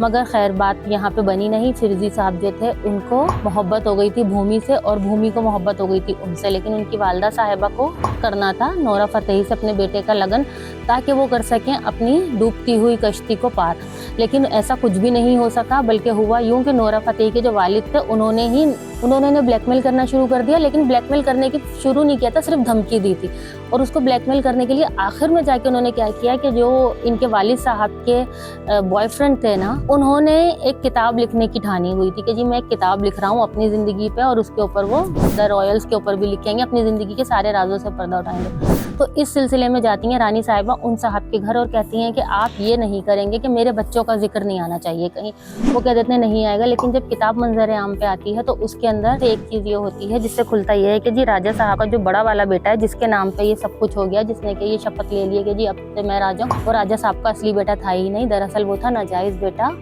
मगर खैर बात यहाँ पे बनी नहीं। फिरजी साहब जो थे उनको मोहब्बत हो गई थी भूमि से और भूमि को मोहब्बत हो गई थी उनसे, लेकिन उनकी वालदा साहिबा को करना था नोरा फतेही से अपने बेटे का लगन, ताकि वो कर सकें अपनी डूबती हुई कश्ती को पार। लेकिन ऐसा कुछ भी नहीं हो सका, बल्कि हुआ यूं कि नोरा फतेही के जो वालिद थे उन्होंने ब्लैकमेल करना शुरू कर दिया। लेकिन ब्लैकमेल करने की शुरू नहीं किया था, सिर्फ धमकी दी थी। और उसको ब्लैकमेल करने के लिए आखिर में जाके उन्होंने क्या किया कि जो इनके वालिद साहब के बॉयफ्रेंड थे ना, उन्होंने एक किताब लिखने की ठानी हुई थी कि जी मैं एक किताब लिख रहा हूँ अपनी ज़िंदगी पे, और उसके ऊपर वो द रॉयल्स के ऊपर भी लिखेंगे, अपनी ज़िंदगी के सारे राजों से पर्दा उठाएंगे। तो इस सिलसिले में जाती हैं रानी साहिबा उन साहब के घर और कहती हैं कि आप ये नहीं करेंगे कि मेरे बच्चों का जिक्र नहीं आना चाहिए कहीं। वो कह देते हैं नहीं आएगा। लेकिन जब किताब मंजर आम पे आती है तो उसके अंदर एक चीज़ ये होती है जिससे खुलता ये है कि जी राजा साहब का जो बड़ा वाला बेटा है, जिसके नाम पे ये सब कुछ हो गया, जिसने कि ये शपथ ले ली है कि जी अब से मैं राजा हूँ, वो राजा साहब का असली बेटा था ही नहीं, दरअसल वो था नाजायज बेटा